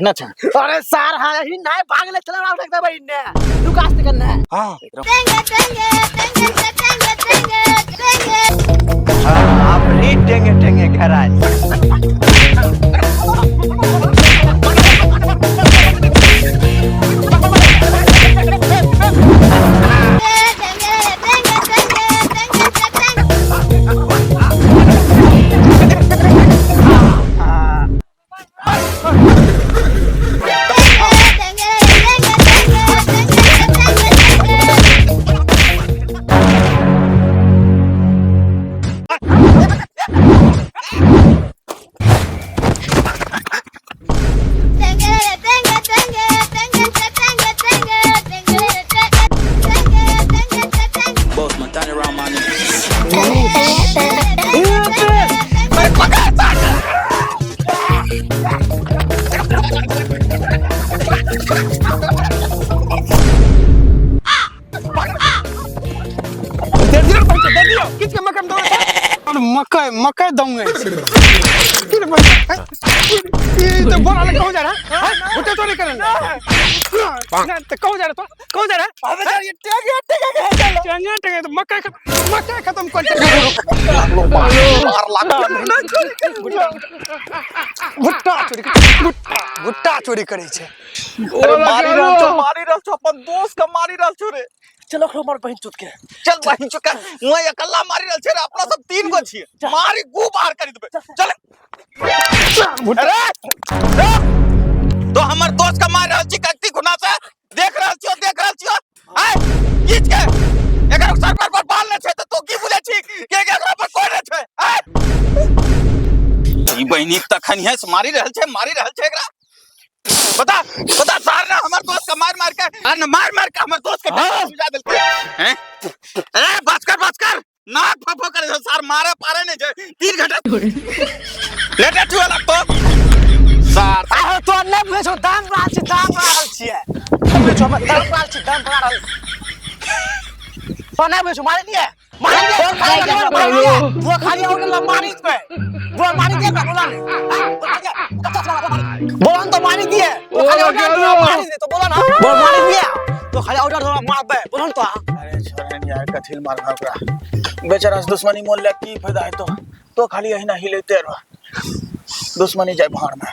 ना छा अरे सार हा ही नाही भागले चला राव लगता भाई ने तू कास्ट करना है हां आप रीड टेंगे टेंगे घर आए मकई दूंगे तो बोला ले कहो जा रहा है उठे तो नहीं करना तो कहो जा रहा अबे यार ये टेंगे टेंगे तो मकई खत्म कर भुट्टा चोरी करे छे अरे मारी रहल छो अपन दोस्त का मारी रहल छो रे चलो खरो मार बहन चुत के चल बहन चुका मैं अकेला मारी रहल छे रे अपना सब 3 गो छिए मारी गु बाहर कर देबे चल अरे तो हमर दोस्त का मार रहल छी कत्ती खुना से देख रहल छियो आय खींच के एकर सर पर बाल न छे तो की बुझे छी के एकरा पर कोई न छे आय ई बहिनी तखन है मारी रहल छे एकरा बता सार ना हमर दोस्त का मार के अरे मार के हमर दोस्त के बुझा देलके हैं अरे बस कर नाक फफो करे सार मारे पारे नहीं जे 3 घंटा लेटे तू वाला तो सार आ तो नहीं बुझो दाम रहल छिए बुझो मत दाम रहल तो नहीं बुझो मार लिए वो खाली और मारी पे वो मारी दे बोलन तो मारी दिए तो खाली ऑर्डर मारी दे तो बोला ना वो मारी दिया तो खाली ऑर्डर थोड़ा मार बे बोलन तो अरे छोरन यार कथिल मार भागरा बेचारा दुश्मनी मोल ले की फायदा है तो खाली यही ना हिलेते रह दुश्मनी जाय भाड़ में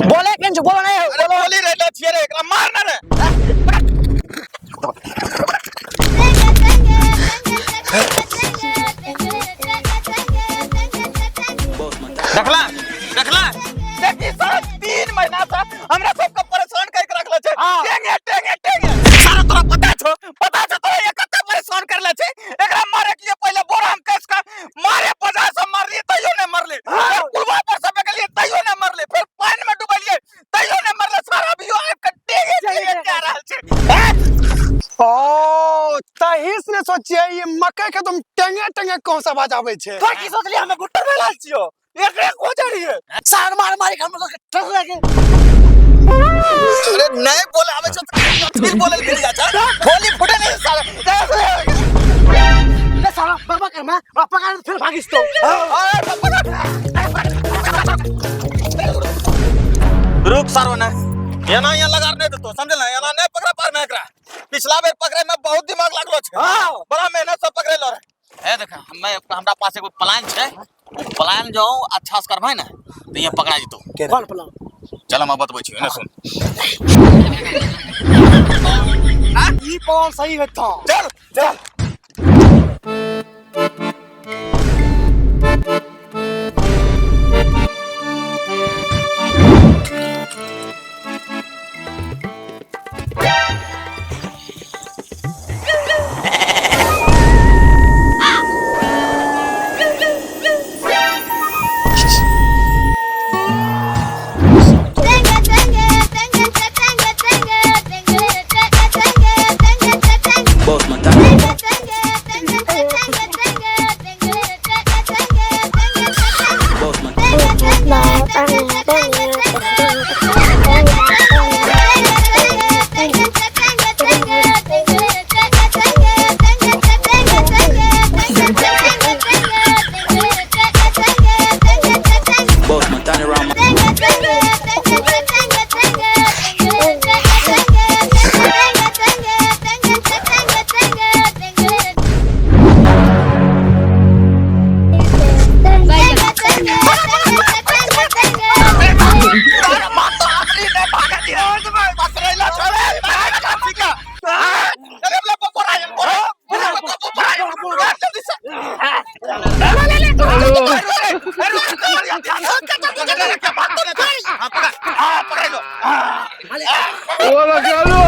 बोले केन जो बोला नहीं अरे बोली रे छिए रे एकरा मार ना रे रखला देखी सारा 3 महीना से हमरा सबके परेशान करके रखले छे टेंगे सारा तोरा पता छो तो ये कते परेशान करले छे एकरा मारे के लिए पहले बोरा हम कस का मारे 50 से मारली तइयो ने मरली कुलवा पर सब के लिए तइयो ने मरली फिर पानी में डुबलिए तइयो ने मरले सारा बियो आब के टेंगे क्या रहल छे ओ तहिस ने सोचिए ये मकई के तुम टेंगे कौन सा बजावे छे तो की सोचली हमें गुट्टर में लाल छियो एकरे को जड़ी है सार मार हम लोग ठग लगे अरे नहीं बोले हमें फिर बोले फिर जा बोली फुटे नहीं सारा ले सारा बाबा कर मैं पकड़ फिर भागिस तो रुक सारो ना ये लगा नहीं देतो समझल ना ये नहीं पकड़ा पार में एकरा पिछला बेर पकड़े में बहुत दिमाग लागलो छे बड़ा मेहनत से पकड़े लो रे ए देखा हमरा पास एगो प्लान छे प्लान जो अच्छा से करबै ना तो ये पकड़ा जितो कौन प्लान चल हम बतबै छी ना सुन ई कौन सही है तो चल Boss, man, बोला करो।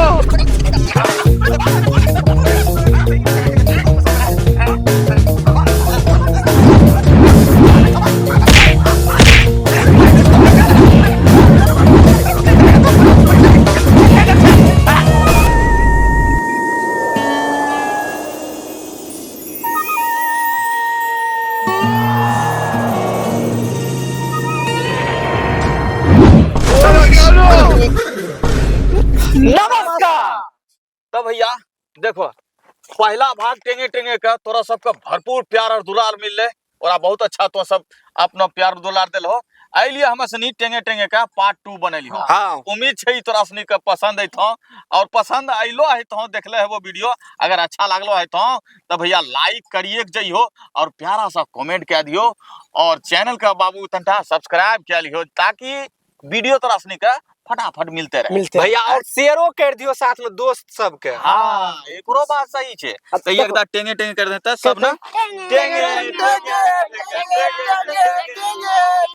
नमस्कार। तो भैया देखो, पहला भाग टेंगे टेंगे का तोरा सबका भरपूर प्यार और दुलार मिल रहे और बहुत अच्छा तो सब अपना प्यार दुलार दिल हो। आई लिए हम सनी टेंगे टेंगे का पार्ट 2 बनली हो। हाँ। उम्मीद है तोरा सनी का पसंद आई हो और पसंद आइलो है तो देखले है वो वीडियो। अगर अच्छा लागलो है तो भैया लाइक करिए जइयो और प्यारा सा कमेंट कर दियो और चैनल का बाबू तंटा सब्सक्राइब कर लियो ताकि वीडियो तोरा सनी का फटाफट मिलते रहे। भैया और शेयरो कर दियो साथ में दोस्त सबके। हाँ एकरो बात सही छे। तो एक बार टेंगे टेंगे कर देते सब ना टेंगे टेंगे टेंगे टेंगे टेंगे टेंगे।